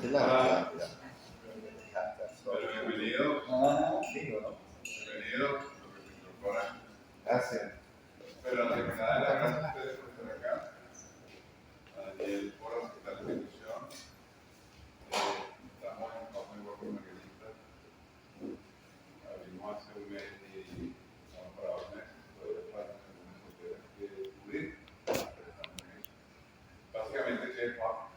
Hola, Pero bienvenido, Bienvenido. bienvenido, lo que se incorpora. Gracias. Pero antes que nada, las gracias a ustedes por estar acá. A Daniel por aceptar la invitación. Estamos en Costa de Guapo Margarita. Abrimos hace un mes y estamos para 2 meses. Todavía faltan algunas solteras que cubrir, pero estamos en eso. Básicamente, ¿qué es Hub?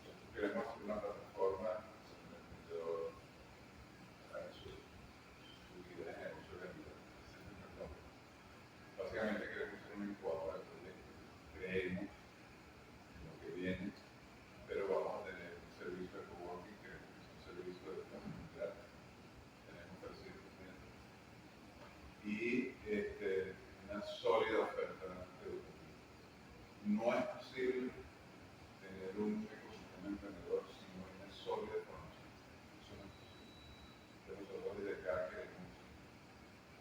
Nosotros queremos hacer una plataforma donde el emprendedor haga su vida de negocio realidad. Ese es nuestro plan. Básicamente queremos ser una incubadora de proyectos. Creemos en lo que viene, pero vamos a tener un servicio de coworking que es un servicio de desplazamiento gratis. Tenemos 300 metros y una sólida oferta educativa. No es posible tener un ecosistema emprendedor si no hay una sólida formación. Eso no es posible. Entonces nosotros desde acá queremos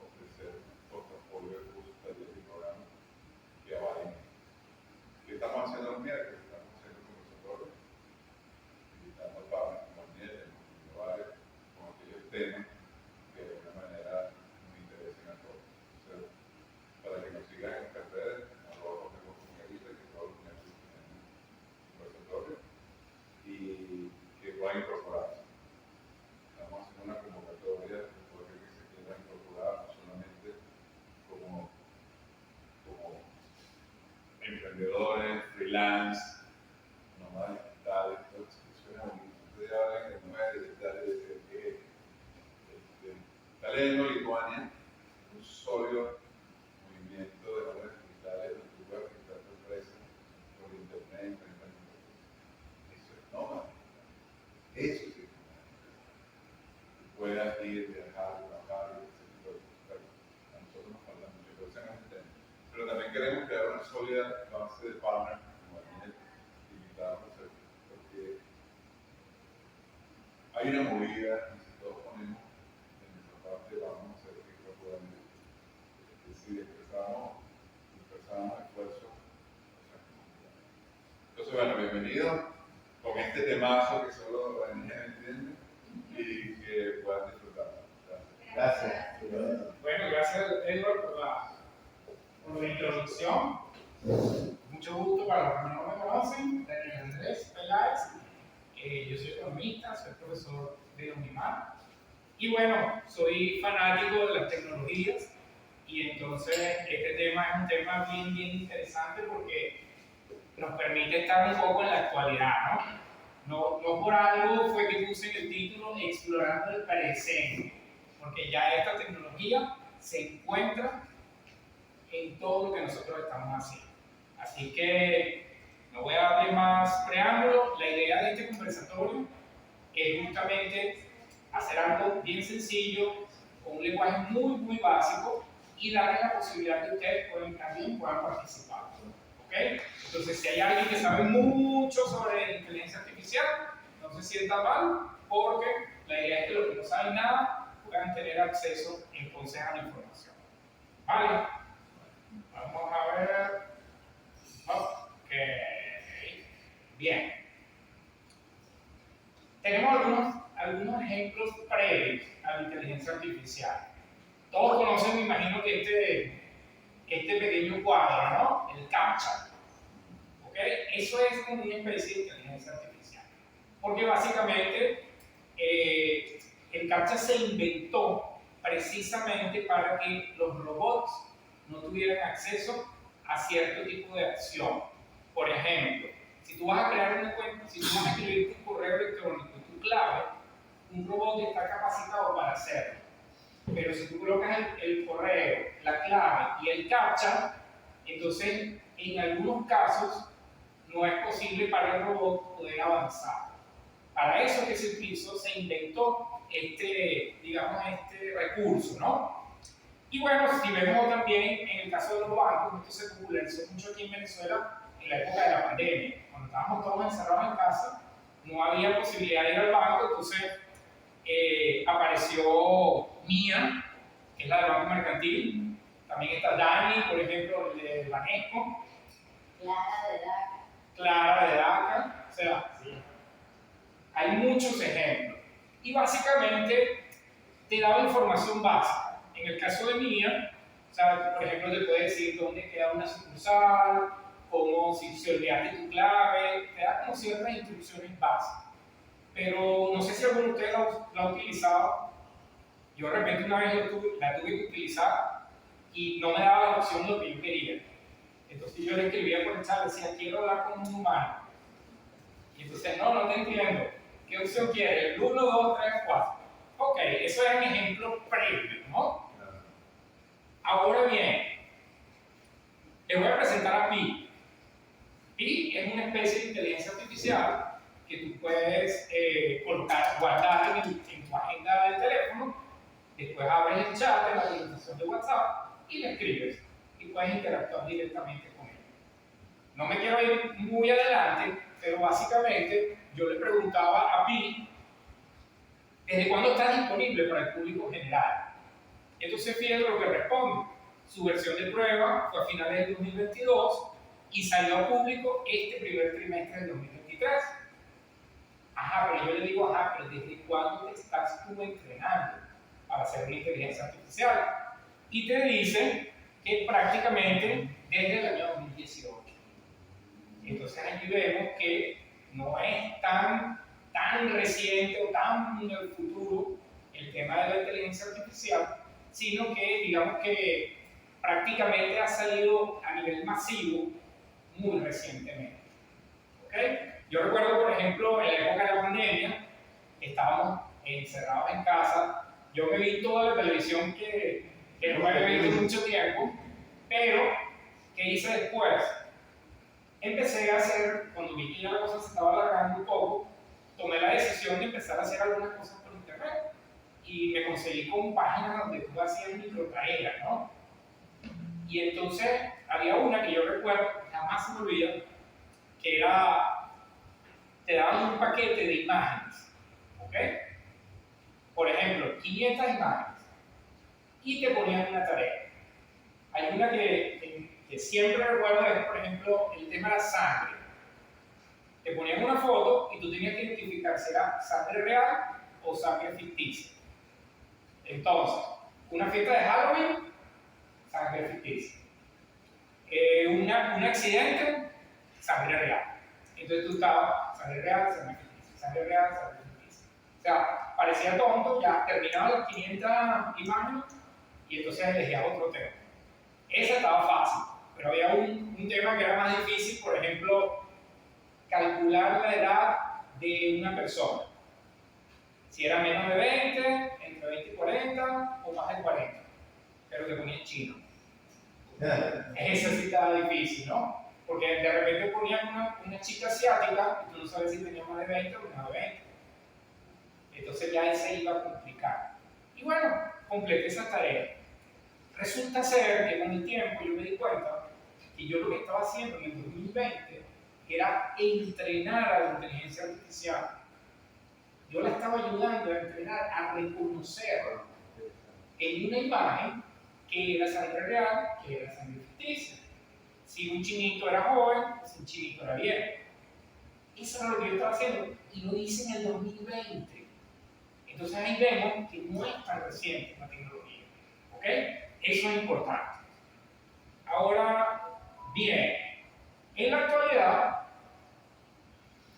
ofrecer un portafolio de cursos, talleres y programas que avalen. ¿Qué estamos haciendo los miércoles? Estamos haciendo conversatorios, invitando a partners como Daniel, innovar con aquellos temas que de alguna manera nos interesen a todos. Entonces, para que nos sigan en nuestras redes, @Costa de Guapo Margarita, que todos los miércoles tenemos conversatorios y que puedan incorporarse. Estamos haciendo una convocatoria de todo aquel que se quiera incorporar, no solamente como emprendedores, freelance, nómadas digitales, todo eso suena bonito. Ustedes hablan de nómadas digitales, de que Talento, Lituania, un sólido movimiento de nómadas digitales donde tú puedes registrar tu empresa por internet, eso es nómada digital. Eso sí es nómada digital. Tú puedas ir, viajar, trabajar y ese tipo de cosas. A nosotros nos falta mucho, pero ese no es el tema. Pero también queremos crear una sólida base de partners, como Daniel, invitados a hacer, porque hay una movida, y si todos ponemos de nuestra parte, vamos a hacer que esto pueda venir. Es decir, expresamos esfuerzo, entonces, bueno, bienvenidos con este temazo que solo Daniel entiende y que puedan disfrutar. Gracias. Bueno, gracias Edward por la introducción. Mucho gusto para los que no me conocen. Daniel Andrés Peláez. Yo soy economista, soy profesor de la UNIMAR. Y bueno, soy fanático de las tecnologías. Y entonces este tema es un tema bien interesante porque nos permite estar un poco en la actualidad, ¿no? No por algo fue que puse en el título Explorando el presente, porque ya esta tecnología se encuentra en todo lo que nosotros estamos haciendo. Así que no voy a darle más preámbulo. La idea de este conversatorio es justamente hacer algo bien sencillo, con un lenguaje muy básico y darle la posibilidad que ustedes también puedan participar. ¿Okay? Entonces, si hay alguien que sabe mucho sobre inteligencia artificial, no se sienta mal, porque la idea es que los que no saben nada puedan tener acceso entonces a la información. ¿Vale? Vamos a ver. Ok. Bien. Tenemos algunos ejemplos previos a la inteligencia artificial. Todos conocen, me imagino, que este pequeño cuadro, ¿no? El CAPTCHA. ¿Okay? Eso es como una especie de inteligencia artificial. Porque básicamente el CAPTCHA se inventó precisamente para que los robots no tuvieran acceso a cierto tipo de acción. Por ejemplo, si tú vas a crear una cuenta, si tú vas a escribir tu correo electrónico y tu clave, un robot está capacitado para hacerlo. Pero si tú colocas el correo, la clave y el CAPTCHA, entonces en algunos casos no es posible para el robot poder avanzar. Para eso que se inventó este recurso, ¿no? Y bueno, si vemos también en el caso de los bancos, esto se popularizó mucho aquí en Venezuela en la época de la pandemia. Cuando estábamos todos encerrados en casa, no había posibilidad de ir al banco, entonces apareció Mía, que es la del Banco Mercantil. También está Dani, por ejemplo, el de Banesco. Clara de DACA. Clara de DACA, o sea, sí. Hay muchos ejemplos. Y básicamente te daba información básica. En el caso de Mía, o sea, por ejemplo, te puede decir dónde queda una sucursal, cómo si olvidaste tu clave, te da como ciertas instrucciones básicas. Pero no sé si alguno de ustedes lo ha utilizado. Yo de repente una vez la tuve que utilizar y no me daba la opción de lo que yo quería. Entonces yo le escribía por el chat, decía, quiero hablar con un humano. Y entonces, no te entiendo. ¿Qué opción quieres? El 1, 2, 3, 4. Ok, eso era un ejemplo previo, ¿no? Ahora bien, les voy a presentar a Pi. Pi es una especie de inteligencia artificial que tú puedes guardar en tu agenda del teléfono, después abres el chat de la conversación de WhatsApp y le escribes y puedes interactuar directamente con él. No me quiero ir muy adelante, pero básicamente yo le preguntaba a Pi ¿desde cuándo está disponible para el público general? Entonces fíjense lo que responde. Su versión de prueba fue a finales del 2022 y salió a público este primer trimestre del 2023. Ajá, pero yo le digo, pero ¿desde cuándo te estás tú entrenando para hacer una inteligencia artificial? Y te dice que prácticamente desde el año 2018. Entonces aquí vemos que no es tan reciente o tan en el futuro el tema de la inteligencia artificial, sino que digamos que prácticamente ha salido a nivel masivo muy recientemente. ¿Okay? Yo recuerdo, por ejemplo, en la época de la pandemia, estábamos encerrados en casa, yo me vi toda la televisión que no me había visto mucho tiempo, pero ¿qué hice después? Empecé a hacer, cuando vi que ya la cosa se estaba alargando un poco, tomé la decisión de empezar a hacer algunas cosas por internet y me conseguí con páginas donde tú hacías microtareas, ¿no? Y entonces había una que yo recuerdo, jamás se me olvida, que era, te daban un paquete de imágenes, ¿ok? Por ejemplo, 500 imágenes y te ponían una tarea. Hay una que siempre recuerdo, es por ejemplo el tema de la sangre. Te ponían una foto y tú tenías que identificar si era sangre real o sangre ficticia. Entonces, una fiesta de Halloween, sangre ficticia. Un accidente, sangre real. Entonces tú estabas, sangre real, sangre ficticia, sangre real, sangre ficticia. O sea, parecía tonto, ya terminaba las 500 imágenes y entonces elegías otro tema. Esa estaba fácil, pero había un tema que era más difícil, por ejemplo, calcular la edad de una persona. Si era menos de 20, entre 20 y 40 o más de 40. Pero te ponía en chino. Esa sí estaba difícil, ¿no? Porque de repente ponían una chica asiática y tú no sabes si tenía más de 20 o menos de 20. Entonces ya ese iba a complicar. Y bueno, completé esa tarea. Resulta ser que con el tiempo yo me di cuenta que yo lo que estaba haciendo en el 2020 era entrenar a la inteligencia artificial. Yo la estaba ayudando a entrenar a reconocer en una imagen que era sangre real, que era sangre ficticia. Si un chinito era joven, si un chinito era viejo. Eso era lo que yo estaba haciendo y lo hice en el 2020. Entonces ahí vemos que no es tan reciente la tecnología. ¿Ok? Eso es importante. Ahora, bien, en la actualidad,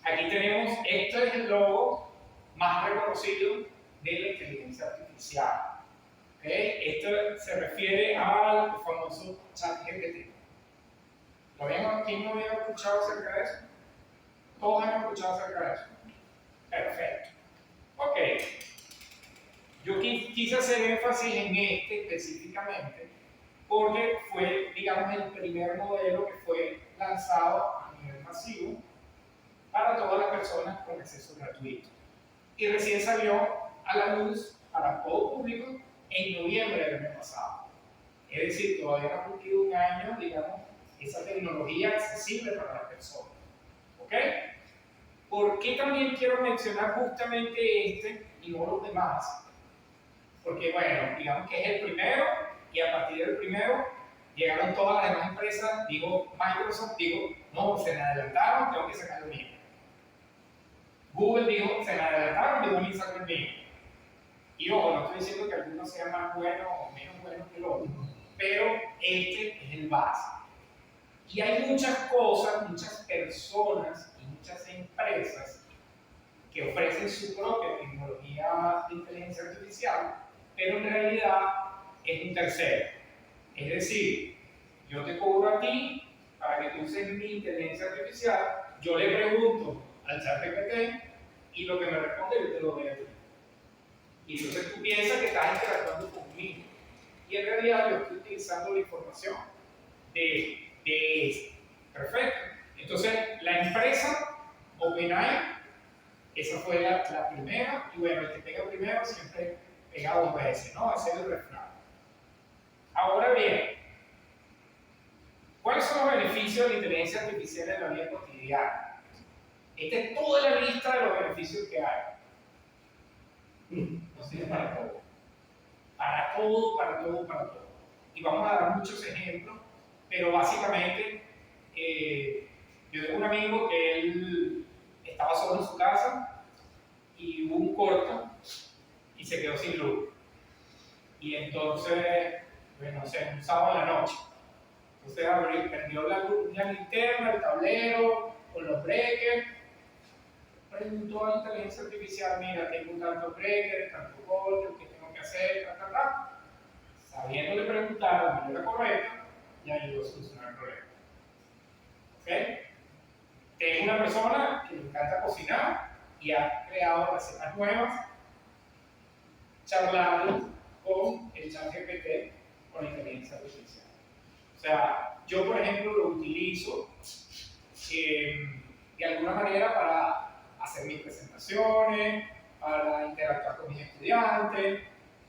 aquí tenemos, esto es el logo más reconocido de la inteligencia artificial. ¿Okay? Esto se refiere al famoso ChatGPT. ¿Quién no había escuchado acerca de eso? Todos hemos escuchado acerca de eso. Perfecto. Ok. Yo quise hacer énfasis en este específicamente porque fue, digamos, el primer modelo que fue lanzado a nivel masivo para todas las personas con acceso gratuito. Y recién salió a la luz para todo público en noviembre del año pasado. Es decir, todavía no ha cumplido un año, digamos, esa tecnología accesible para las personas. ¿Ok? ¿Por qué también quiero mencionar justamente este y no los demás? Porque, bueno, digamos que es el primero y a partir del primero llegaron todas las demás empresas, digo Microsoft, digo, no, se me adelantaron, tengo que sacarlo bien. Google dijo, se me adelantaron, yo también saco el mío. Y ojo, no estoy diciendo que alguno sea más bueno o menos bueno que el otro, pero este es el básico. Y hay muchas cosas, muchas personas y muchas empresas que ofrecen su propia tecnología de inteligencia artificial, pero en realidad es un tercero. Es decir, yo te cobro a ti para que tú uses mi inteligencia artificial, yo le pregunto al ChatGPT y lo que me responde yo te lo doy a ti. Y entonces tú piensas que estás interactuando conmigo. Y en realidad yo estoy utilizando la información de esto. Perfecto. Entonces, la empresa OpenAI, esa fue la primera. Y bueno, el que pega primero siempre pega dos veces, ¿no? Ese es el refrán. Ahora bien, ¿cuáles son los beneficios de la inteligencia artificial en la vida cotidiana? Esta es toda la lista de los beneficios que hay. Nos sirve para todo. Para todo, para todo, para todo. Y vamos a dar muchos ejemplos, pero básicamente yo tengo un amigo que él estaba solo en su casa y hubo un corto y se quedó sin luz. Y entonces, bueno, no sé, un sábado en la noche. Entonces prendió la linterna, el tablero, con los breakers. Preguntó a la inteligencia artificial, mira, tengo tantos breakers, tantos voltios, ¿qué tengo que hacer? Sabiéndole preguntar de manera correcta, le ayudó a solucionar el problema. ¿Ok? Tengo una persona que le encanta cocinar y ha creado recetas nuevas charlando con el ChatGPT, con la inteligencia artificial. O sea, yo por ejemplo lo utilizo de alguna manera para hacer mis presentaciones, para interactuar con mis estudiantes,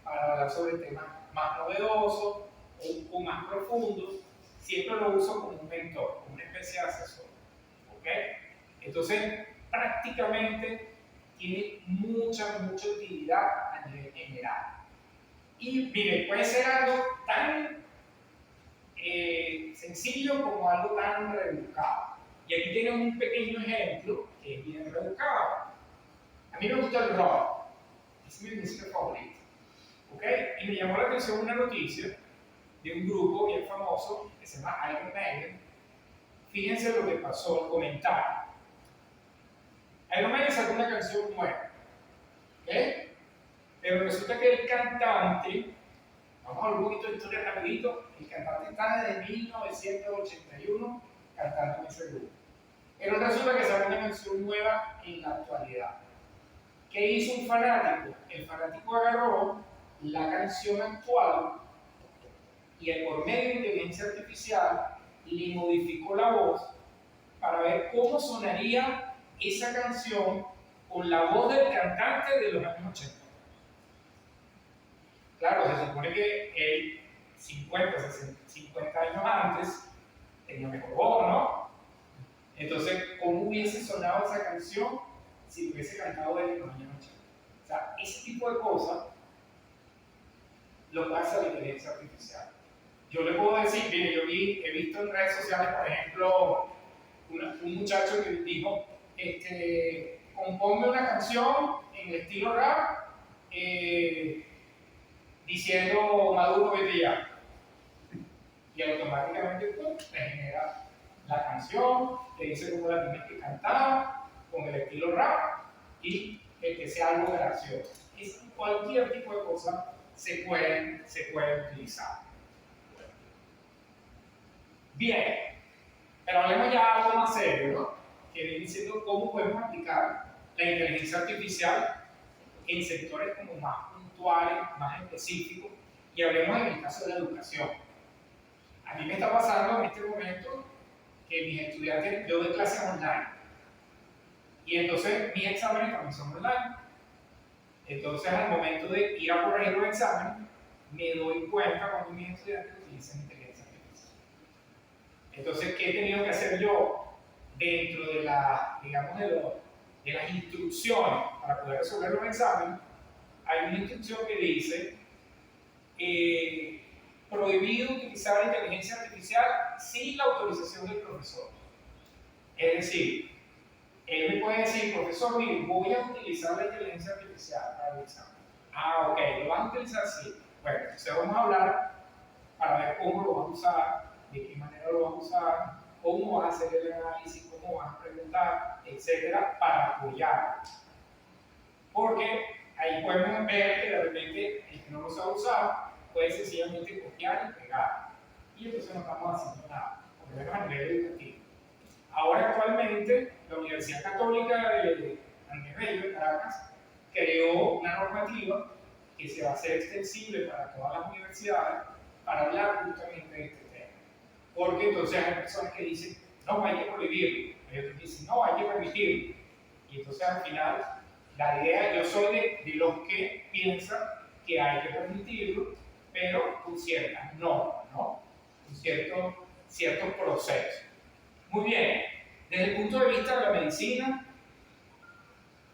para hablar sobre temas más novedosos o más profundos. Siempre lo uso como un mentor, como una especie de asesor. ¿Ok? Entonces, prácticamente tiene mucha utilidad a nivel general. Y miren, puede ser algo tan sencillo como algo tan rebuscado. Y aquí tenemos un pequeño ejemplo que es bien rebuscado. A mí me gusta el rock, es mi música favorita. ¿Ok? Y me llamó la atención una noticia de un grupo bien famoso que se llama Iron Maiden. Fíjense lo que pasó, el comentario. Iron Maiden sacó una canción nueva. ¿Ok? Pero resulta que el cantante, vamos a ver un poquito de historia rapidito, el cantante está desde 1981 cantando en ese grupo. Pero resulta que sacó una canción nueva en la actualidad. ¿Qué hizo un fanático? El fanático agarró la canción actual y por medio de inteligencia artificial le modificó la voz para ver cómo sonaría esa canción con la voz del cantante de los años 80. Claro, se supone que él 50 años antes tenía mejor voz, ¿no? Entonces, ¿cómo hubiese sonado esa canción si hubiese cantado él en los años 80? O sea, ese tipo de cosas lo pasa la inteligencia artificial. Yo le puedo decir, mire, he visto en redes sociales, por ejemplo, un muchacho que dijo, componme una canción en el estilo rap diciendo Maduro hoy día. Y automáticamente le genera la canción, le dice cómo la tienes que cantar, con el estilo rap y que sea algo gracioso. Cualquier tipo de cosa se puede utilizar. Bien, pero hablemos ya de algo más serio, ¿no? Que viene siendo cómo podemos aplicar la inteligencia artificial en sectores como más puntuales, más específicos, y hablemos en el caso de la educación. A mí me está pasando en este momento que mis estudiantes, yo doy clases online, y entonces mis exámenes también son online. Entonces al momento de ir a corregir los exámenes, me doy cuenta cuando mis estudiantes utilizan inteligencia artificial. Entonces, ¿qué he tenido que hacer yo dentro de digamos, de las instrucciones para poder resolver los exámenes? Hay una instrucción que dice prohibido utilizar la inteligencia artificial sin la autorización del profesor. Es decir, Él me puede decir, profesor, mire, voy a utilizar la inteligencia artificial para el examen. Ah, ok, ¿lo vas a utilizar? Sí. Bueno, entonces vamos a hablar para ver cómo lo vas a usar, de qué manera lo vas a usar, cómo vas a hacer el análisis, cómo vas a preguntar, etcétera, para apoyar. Porque ahí podemos ver que de repente el que no lo sabe usar puede sencillamente copiar y pegar. Y entonces no estamos haciendo nada, por lo menos a nivel educativo. Ahora actualmente la Universidad Católica de Andrés Bello de Caracas creó una normativa que se va a hacer extensible para todas las universidades para hablar justamente de este tema. Porque entonces hay personas que dicen, no, hay que prohibirlo. Hay otros que dicen, no, hay que permitirlo. Y entonces al final, la idea, yo soy de los que piensan que hay que permitirlo, pero con ciertas normas, ¿no? Con ciertos procesos. Muy bien, desde el punto de vista de la medicina,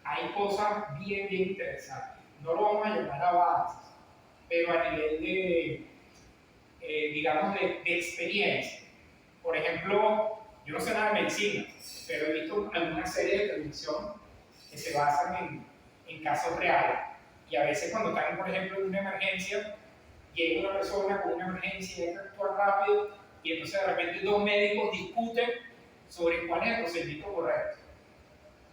hay cosas bien interesantes. No lo vamos a llamar avances, pero a nivel de, digamos, de experiencia. Por ejemplo, yo no sé nada de medicina, pero he visto algunas series de televisión que se basan en casos reales. Y a veces cuando están, por ejemplo, en una emergencia, llega una persona con una emergencia y hay que actuar rápido, y entonces de repente dos médicos discuten sobre cuál es el procedimiento correcto.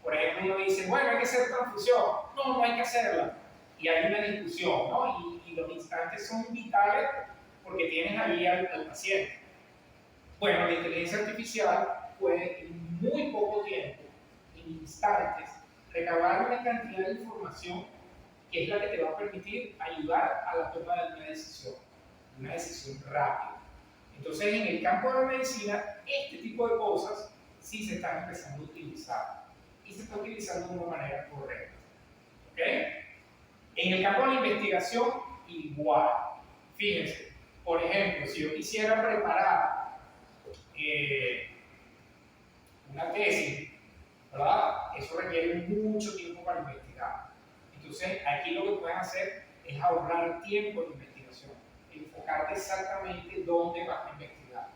Por ejemplo, uno dice, bueno, hay que hacer transfusión. No, no hay que hacerla. Y hay una discusión, ¿no? Y los instantes son vitales porque tienes ahí al paciente. Bueno, la inteligencia artificial puede en muy poco tiempo, en instantes, recabar una cantidad de información que es la que te va a permitir ayudar a la toma de una decisión rápida. Entonces, en el campo de la medicina, este tipo de cosas sí se están empezando a utilizar y se está utilizando de una manera correcta. ¿Ok? En el campo de la investigación, igual. Fíjense, por ejemplo, si yo quisiera preparar una tesis, ¿verdad? Eso requiere mucho tiempo para investigar. Entonces, aquí lo que puedes hacer es ahorrar tiempo en investigación, enfocarte exactamente dónde vas a investigar.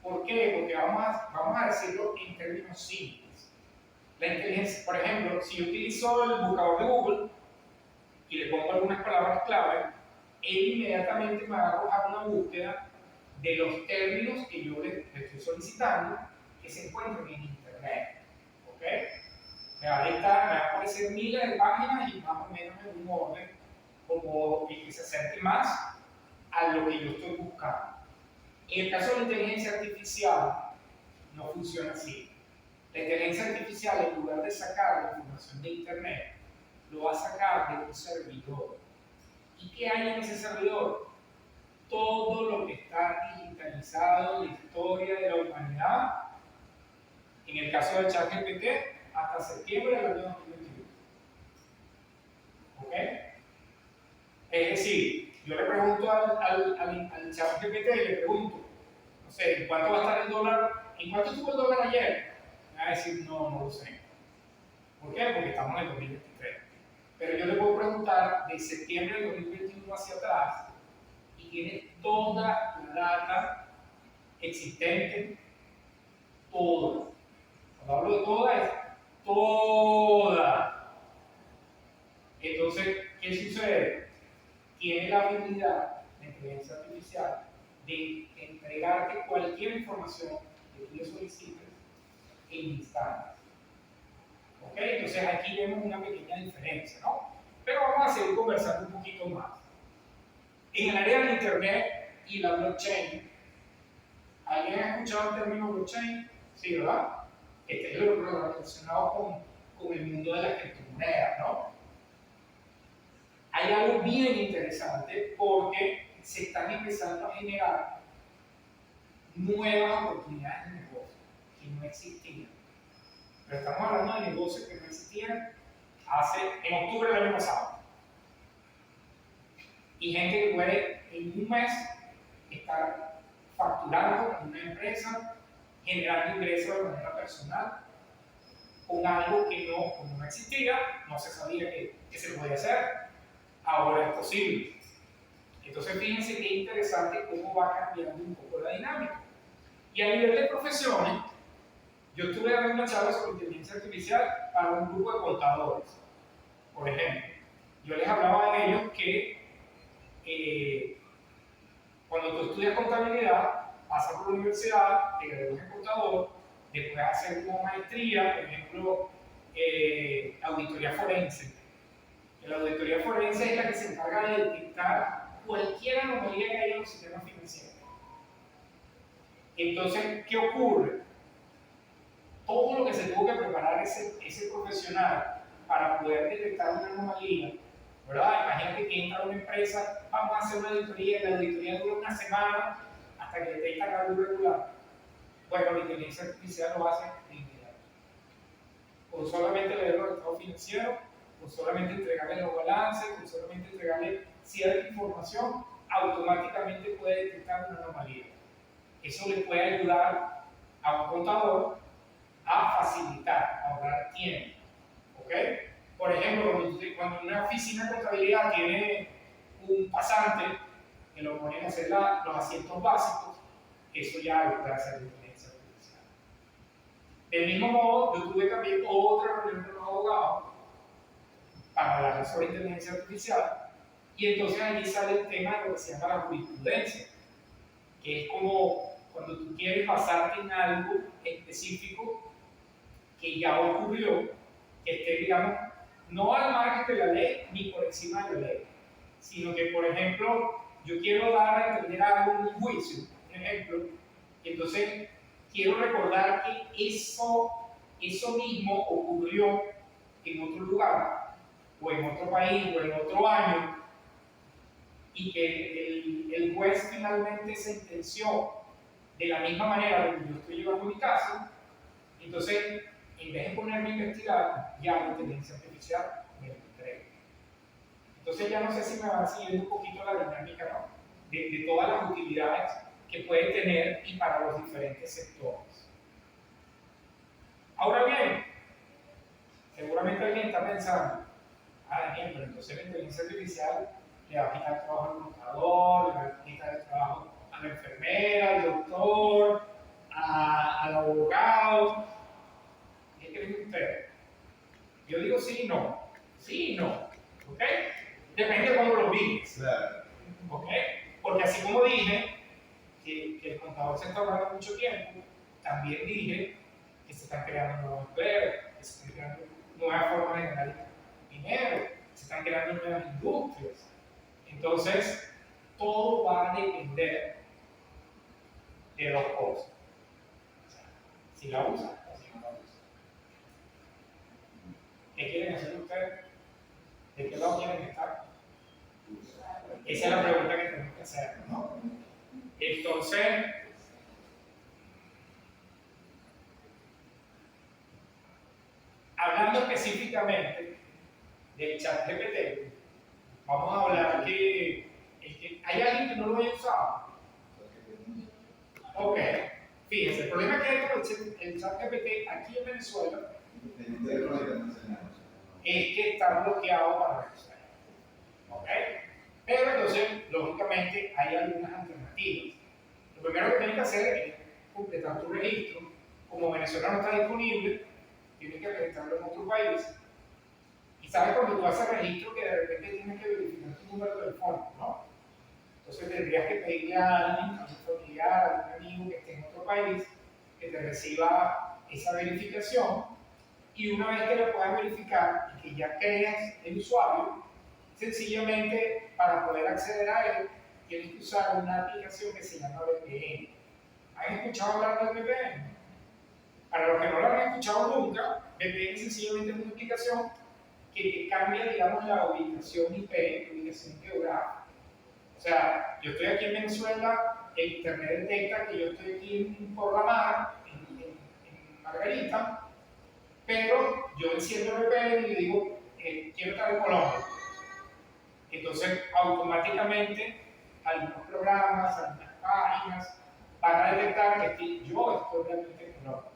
¿Por qué? Porque vamos a decirlo en términos simples. La inteligencia, por ejemplo, si yo utilizo el buscador de Google y le pongo algunas palabras clave, él inmediatamente me va a arrojar una búsqueda de los términos que yo le estoy solicitando que se encuentran en Internet. ¿Ok? Me va a aparecer miles de páginas y más o menos en un orden como el que se acerque más a lo que yo estoy buscando. En el caso de la inteligencia artificial, no funciona así. La inteligencia artificial, en lugar de sacar la información de Internet, lo va a sacar de un servidor. ¿Y qué hay en ese servidor? Todo lo que está digitalizado en la historia de la humanidad, en el caso de ChatGPT, hasta septiembre del año 2021. ¿Ok? Es decir, yo le pregunto al ChatGPT, le pregunto, no sé, ¿en cuánto va a estar el dólar? ¿En cuánto estuvo el dólar ayer? Me va a decir, no lo sé. ¿Por qué? Porque estamos en el 2023. Pero yo le puedo preguntar de septiembre del 2021 hacia atrás y tiene toda la data existente, toda. Cuando hablo de toda, es toda. Entonces, ¿qué sucede? Tiene la habilidad, la inteligencia artificial, de entregarte cualquier información que tú le solicites en instantes. ¿Ok? Entonces aquí vemos una pequeña diferencia, ¿no? Pero vamos a seguir conversando un poquito más. En el área del Internet y la blockchain, ¿alguien ha escuchado el término blockchain? Sí, ¿verdad? Este es lo relacionado con el mundo de las criptomonedas, ¿no? Hay algo bien interesante porque se están empezando a generar nuevas oportunidades de negocio que no existían. Pero estamos hablando de negocios que no existían en octubre del año pasado. Y gente que puede en un mes estar facturando en una empresa, generando ingresos de manera personal, con algo que como no existía, no se sabía que se podía hacer, ahora es posible. Entonces fíjense qué interesante cómo va cambiando un poco la dinámica. Y a nivel de profesiones, yo estuve dando una charla sobre inteligencia artificial para un grupo de contadores, por ejemplo. Yo les hablaba a ellos que cuando tú estudias contabilidad, pasas por la universidad, te gradúas de contador, después haces una maestría, por ejemplo, auditoría forense. La auditoría forense es la que se encarga de detectar cualquier anomalía que haya en los sistemas financieros. Entonces, ¿qué ocurre? Todo lo que se tuvo que preparar ese profesional para poder detectar una anomalía, ¿verdad? Imagínate que entra una empresa, vamos a hacer una auditoría, la auditoría dura una semana hasta que detecta algo irregular. Bueno, la inteligencia artificial lo hace de inmediato. Con solamente leer los estados financieros, con solamente entregarle los balances, con solamente entregarle cierta información, automáticamente puede detectar una anomalía. Eso le puede ayudar a un contador a facilitar, a ahorrar tiempo. ¿Ok? Por ejemplo, cuando una oficina de contabilidad tiene un pasante que lo ponen a hacer los asientos básicos, eso ya lo puede hacer la inteligencia artificial. Del mismo modo, yo tuve también otra reunión con los abogados para hablar sobre inteligencia artificial, y entonces allí sale el tema de lo que se llama la jurisprudencia, que es como cuando tú quieres basarte en algo específico que ya ocurrió, que esté, digamos, no al margen de la ley ni por encima de la ley, sino que, por ejemplo, yo quiero dar a entender algo en un juicio, por ejemplo, y entonces quiero recordar que eso mismo ocurrió en otro lugar, o en otro país, o en otro año, y que el juez finalmente sentenció de la misma manera que yo estoy llevando mi caso. Entonces, en vez de ponerme a investigar, ya la inteligencia artificial me lo entrega. Entonces ya no sé si me va siguiendo un poquito la dinámica, ¿no? de todas las utilidades que puede tener y para los diferentes sectores. Ahora bien, seguramente alguien está pensando, Daniel, pero entonces la inteligencia artificial le va a quitar el trabajo al contador, le va a quitar el trabajo a la enfermera, al doctor, al abogado. ¿Qué creen ustedes? Yo digo sí y no. Sí y no. ¿Ok? Depende de cómo lo mires. Claro. ¿Ok? Porque así como dije que el contador se está ahorrando mucho tiempo, también dije que se están creando nuevos empleos, que se están creando nuevas formas de ganar dinero, se están creando nuevas industrias. Entonces, todo va a depender de dos cosas. O sea, si la usan o si no la usan. ¿Qué quieren hacer ustedes? ¿De qué lado quieren estar? Esa es la pregunta que tenemos que hacer, ¿no? Entonces, hablando específicamente del chat GPT, vamos a hablar que hay alguien que no lo haya usado. Ok, fíjense, el problema que hay con el chat GPT aquí en Venezuela es que está bloqueado para Venezuela. ¿Ok? Pero entonces, lógicamente, hay algunas alternativas. Lo primero que tienes que hacer es completar tu registro. Como Venezuela no está disponible, tienes que registrarlo en otro país. Y sabes cuando tú haces registro que de repente tienes que verificar tu número telefónico, ¿no? Entonces tendrías que pedirle a alguien, a un familiar, a un amigo que esté en otro país, que te reciba esa verificación. Y una vez que lo puedas verificar y que ya creas el usuario, sencillamente para poder acceder a él, tienes que usar una aplicación que se llama VPN. ¿Han escuchado hablar del VPN? Para los que no lo han escuchado nunca, VPN sencillamente es una aplicación que te cambia, digamos, la ubicación IP, la ubicación geográfica. O sea, yo estoy aquí en Venezuela, el internet detecta que yo estoy aquí en Porlamar, en Margarita, pero yo enciendo el VPN y le digo, quiero estar en Colombia. Entonces, automáticamente, algunos programas, algunas páginas van a detectar que yo estoy realmente en Colombia,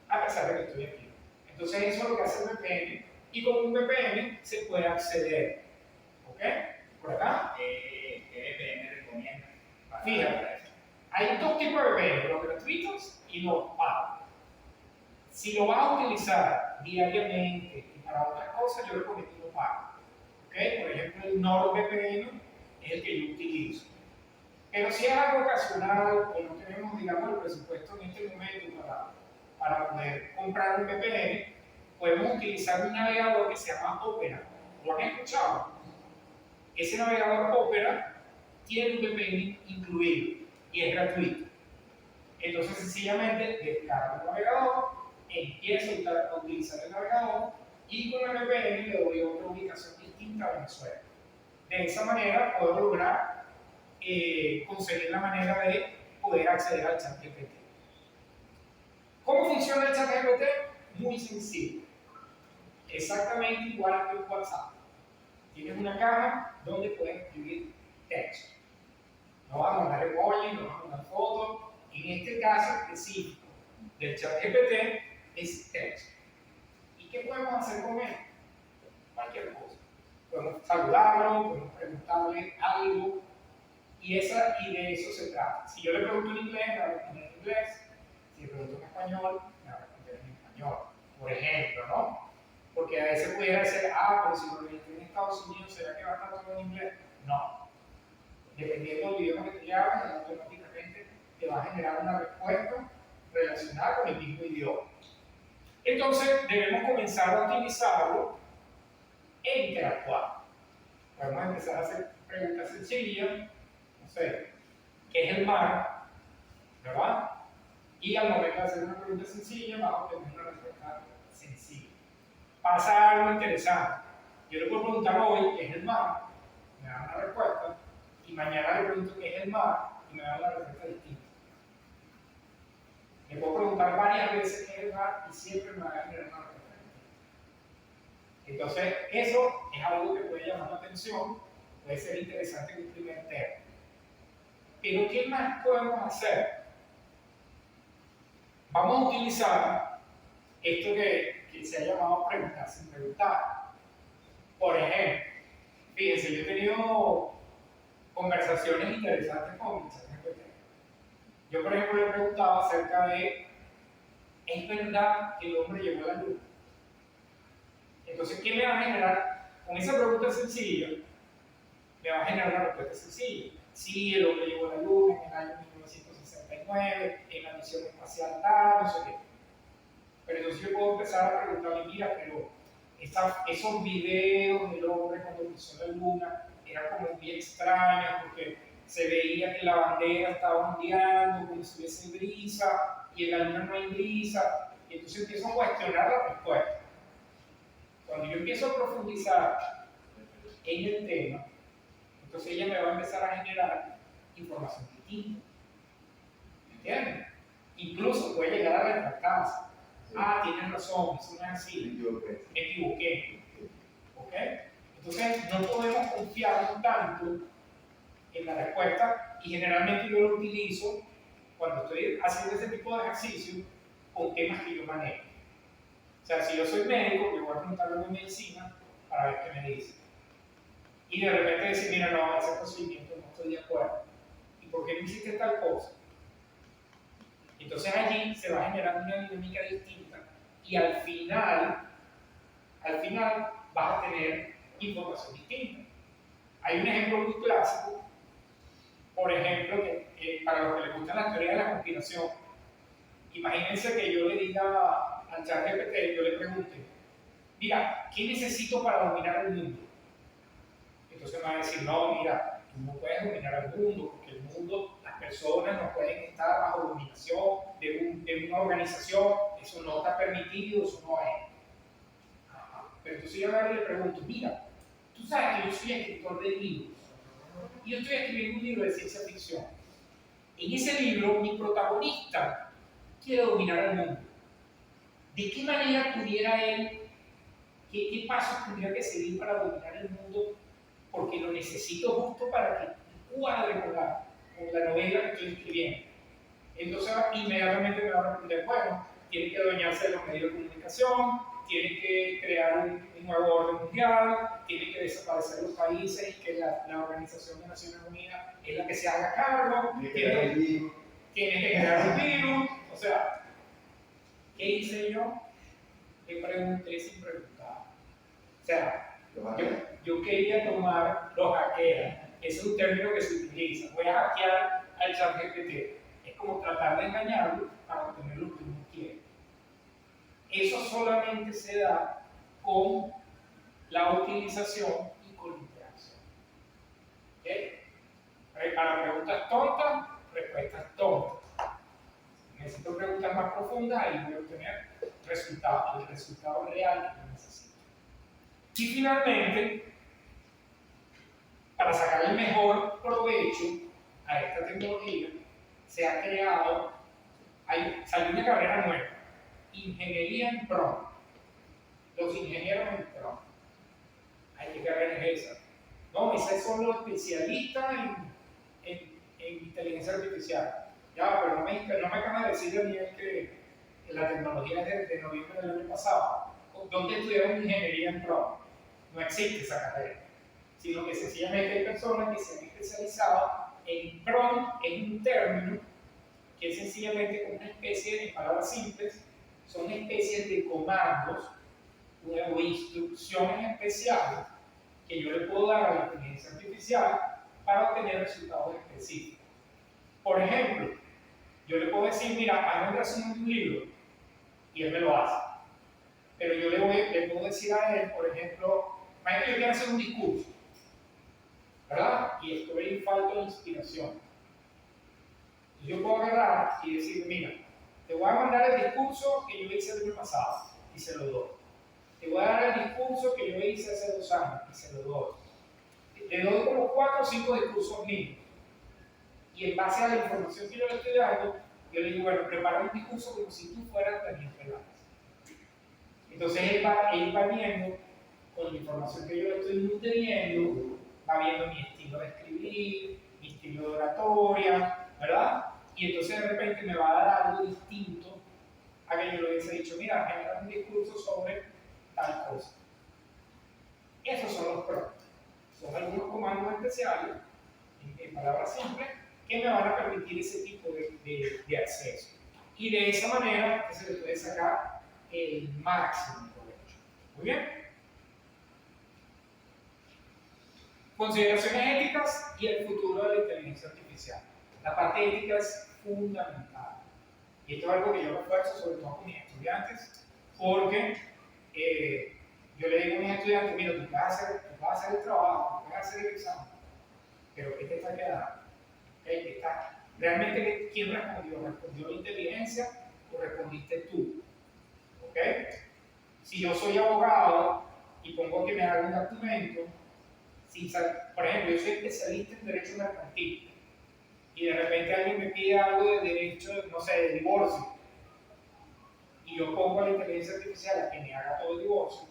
a pesar de que estoy aquí. Entonces, eso es lo que hace el VPN, y con un VPN se puede acceder. ¿Ok? ¿Por acá? ¿Qué VPN recomienda? Fíjate, hay dos tipos de VPN, los gratuitos y los pagos. Si lo vas a utilizar diariamente y para otras cosas, yo recomiendo lo pago. ¿Okay? Por ejemplo, el NordVPN es el que yo utilizo. Pero si es algo ocasional o no tenemos, digamos, el presupuesto en este momento para poder comprar un VPN, podemos utilizar un navegador que se llama Opera. ¿Lo han escuchado? Ese navegador Opera tiene un VPN incluido y es gratuito. Entonces, sencillamente descargo el navegador, empiezo a utilizar el navegador y con el VPN le doy otra ubicación distinta a Venezuela. De esa manera puedo lograr conseguir la manera de poder acceder al ChatGPT. ¿Cómo funciona el ChatGPT? Muy sencillo. Exactamente igual que un WhatsApp. Tienes una caja donde puedes escribir texto. No vas a mandar emoji, no vas a mandar fotos. En este caso específico del ChatGPT es texto. ¿Y qué podemos hacer con él? Cualquier cosa. Podemos saludarlo, podemos preguntarle algo, y de eso se trata. Si yo le pregunto en inglés, me va a responder en inglés. Si le pregunto en español, me va a responder en español. Por ejemplo, ¿no? Porque a veces pudiera ser, pero si lo registré en Estados Unidos, ¿será que va a estar todo en inglés? No. Dependiendo del idioma que tú le hagas, automáticamente te va a generar una respuesta relacionada con el mismo idioma. Entonces, debemos comenzar a utilizarlo e interactuar. Podemos empezar a hacer preguntas sencillas, no sé, ¿qué es el mar? ¿Verdad? Y al momento de hacer una pregunta sencilla, vamos a obtener una respuesta sencilla. Pasa algo interesante. Yo le puedo preguntar hoy qué es el mar, me da una respuesta, y mañana le pregunto qué es el mar y me da una respuesta distinta. Le puedo preguntar varias veces qué es el mar y siempre me va a generar una respuesta distinta. Entonces, eso es algo que puede llamar la atención, puede ser interesante en un primer término. Pero, ¿qué más podemos hacer? Vamos a utilizar esto que se ha llamado preguntar sin preguntar. Por ejemplo, fíjense, yo he tenido conversaciones interesantes con mi ChatGPT. Yo, por ejemplo, le he preguntado acerca de, ¿es verdad que el hombre llegó a la luna? Entonces, ¿qué me va a generar? Con esa pregunta sencilla, me va a generar una respuesta sencilla. Sí, el hombre llegó a la luna en el año 1969, en la misión espacial tal, no sé qué. Pero entonces yo puedo empezar a preguntarle, mira, pero esos videos del hombre cuando pisó la luna eran como bien extraños porque se veía que la bandera estaba ondeando como si hubiese brisa y en la luna no hay brisa. Y entonces empiezo a cuestionar la respuesta. Cuando yo empiezo a profundizar en el tema, entonces ella me va a empezar a generar información distinta. ¿Entiendes? Incluso puede llegar a retractarse. Tienes razón, eso no es así. Me equivoqué. ¿Ok? Entonces no podemos confiarnos tanto en la respuesta y generalmente yo lo utilizo cuando estoy haciendo ese tipo de ejercicio con temas que yo manejo. O sea, si yo soy médico, yo voy a preguntarle de medicina para ver qué me dice. Y de repente decir, mira, no, ese procedimiento no estoy de acuerdo. ¿Y por qué no hiciste tal cosa? Entonces allí se va a generar una dinámica distinta y al final vas a tener información distinta. Hay un ejemplo muy clásico, por ejemplo, que para los que les gustan las teorías de la conspiración, imagínense que yo le diga al ChatGPT, yo le pregunte, mira, ¿qué necesito para dominar el mundo? Entonces me va a decir, no, mira, tú no puedes dominar el mundo, porque el mundo, las personas no pueden estar bajo dominación de una organización, eso no está permitido, eso no es. Pero entonces yo ahora le pregunto, mira, tú sabes que yo soy escritor de libros, y yo estoy escribiendo un libro de ciencia ficción. En ese libro, mi protagonista quiere dominar el mundo. ¿De qué manera pudiera él, qué pasos tendría que seguir para dominar el mundo? Porque lo necesito justo para que cuadre con la novela que estoy escribiendo. Entonces inmediatamente me va a responder, bueno, tiene que adueñarse de los medios de comunicación, tiene que crear un nuevo orden mundial, tiene que desaparecer los países y que la Organización de Naciones Unidas es la que se haga cargo, tiene que crear un virus, o sea, ¿Qué hice yo? ¿Qué pregunté sin preguntar? O sea, yo quería tomar los hackeos. Ese es un término que se utiliza. Voy a hackear al ChatGPT. Es como tratar de engañarlo para obtener lo que uno quiere. Eso solamente se da con la utilización y con la interacción. ¿Okay? Para preguntas tontas, respuestas tontas. Necesito preguntas más profundas, ahí voy a obtener el resultado real que necesito. Y finalmente, para sacar el mejor provecho a esta tecnología, se ha creado, salió una carrera nueva, Ingeniería en PROM. Los ingenieros en PROM. ¿Qué carrera es esa? No, esos son los especialistas en inteligencia artificial. Ya, pero no me acaba de decir Daniel que la tecnología es de noviembre del año pasado. ¿Dónde estudiaron ingeniería en PROM? No existe esa carrera, sino que sencillamente hay personas que se han especializado en PROM, en un término que es sencillamente como una especie, en palabras simples, son especies de comandos o instrucciones especiales que yo le puedo dar a la inteligencia artificial para obtener resultados específicos. Por ejemplo, yo le puedo decir, mira, hazme un resumen de un libro, y él me lo hace. Pero yo le puedo decir a él, por ejemplo, imagínate que yo quiero hacer un discurso, ¿verdad? Y estoy en falta de inspiración. Y yo puedo agarrar y decir, mira, te voy a mandar el discurso que yo hice el año pasado, y se lo doy. Te voy a dar el discurso que yo hice hace 2 años, y se lo doy. Le doy como 4 o 5 discursos míos. Y en base a la información que yo le estoy dando, yo le digo, bueno, prepara un discurso como si tú fueras Daniel Peláez. Entonces él va viendo, con la información que yo le estoy nutriendo, va viendo mi estilo de escribir, mi estilo de oratoria, ¿verdad? Y entonces de repente me va a dar algo distinto a que yo le hubiese dicho, mira, genera un discurso sobre tal cosa. Esos son los PROMPTs. Son algunos comandos especiales, en palabras simples, que me van a permitir ese tipo de acceso. Y de esa manera que se le puede sacar el máximo provecho. Muy bien. Consideraciones éticas y el futuro de la inteligencia artificial. La parte ética es fundamental. Y esto es algo que yo refuerzo sobre todo con mis estudiantes, porque yo le digo a mis estudiantes, mira, tú vas a hacer el trabajo, tú vas a hacer el examen, pero ¿qué te está quedando? ¿Realmente quién respondió? ¿Respondió la inteligencia o respondiste tú? ¿Ok? Si yo soy abogado y pongo que me haga un documento, por ejemplo, yo soy especialista en derecho mercantil y de repente alguien me pide algo de derecho, no sé, de divorcio, y yo pongo a la inteligencia artificial a que me haga todo el divorcio,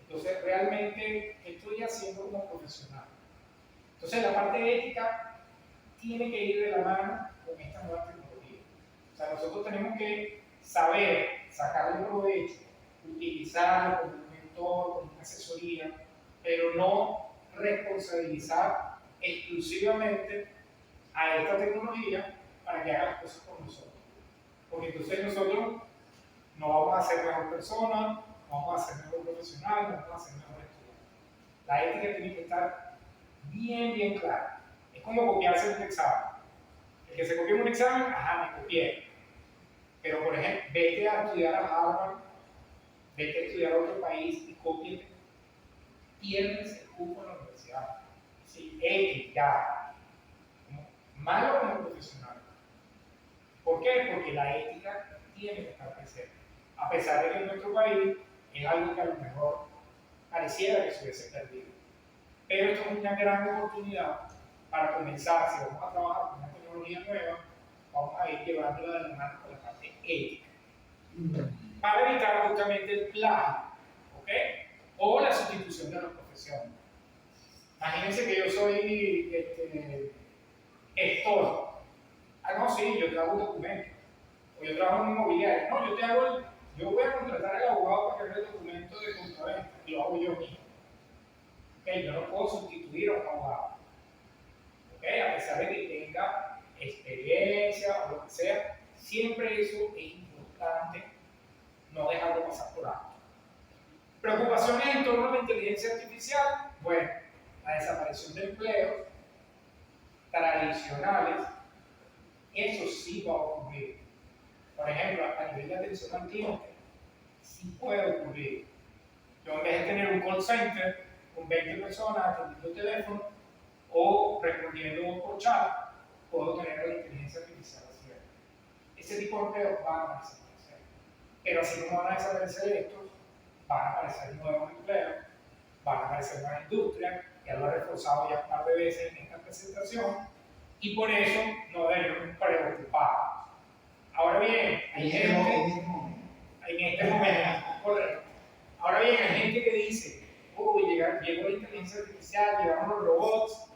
entonces realmente estoy haciendo como profesional. Entonces la parte ética tiene que ir de la mano con esta nueva tecnología. O sea, nosotros tenemos que saber sacarle provecho, utilizarlo como un mentor, como una asesoría, pero no responsabilizar exclusivamente a esta tecnología para que haga las cosas por nosotros. Porque entonces nosotros no vamos a ser mejor persona, no vamos a ser mejor profesional, no vamos a ser mejor estudiante. La ética tiene que estar bien clara. Es como copiarse en un examen. El que se copia en un examen, ajá, me copié. Pero, por ejemplo, vete a estudiar a Harvard, vete a estudiar a otro país y cópiate. Pierdes el cupo en la universidad. Sí, ya. Malo como profesional. ¿Por qué? Porque la ética tiene que estar presente. A pesar de que en nuestro país es algo que a lo mejor pareciera que se hubiese perdido. Pero esto es una gran oportunidad para comenzar, si vamos a trabajar con una tecnología nueva, vamos a ir llevándola de la mano con la parte ética. Para evitar justamente el plagio, ¿ok? O la sustitución de las profesiones. Imagínense que yo soy gestor. Ah, no, sí, yo te hago un documento. O yo trabajo en un inmobiliario. No, yo voy a contratar al abogado para que haga el documento de compraventa. Y lo hago yo mismo. Okay, yo no puedo sustituir a un abogado. Okay, a pesar de que tenga experiencia o lo que sea, siempre eso es importante no dejarlo pasar por alto. Preocupaciones en torno a la inteligencia artificial, bueno, la desaparición de empleos tradicionales, eso sí va a ocurrir. Por ejemplo, a nivel de atención al cliente, sí puede ocurrir. Yo en vez de tener un call center con 20 personas atendiendo el teléfono o respondiendo por chat, puedo tener la inteligencia artificial así. Ese tipo de empleos van a desaparecer. Pero así como van a desaparecer estos, van a aparecer nuevos empleos, van a aparecer nuevas industrias, ya lo he reforzado ya un par de veces en esta presentación, y por eso no debemos preocuparnos. Ahora bien, hay gente, en este momento, correcto. Ahora bien, hay gente que dice, uy, llegó la inteligencia artificial, llegaron los robots,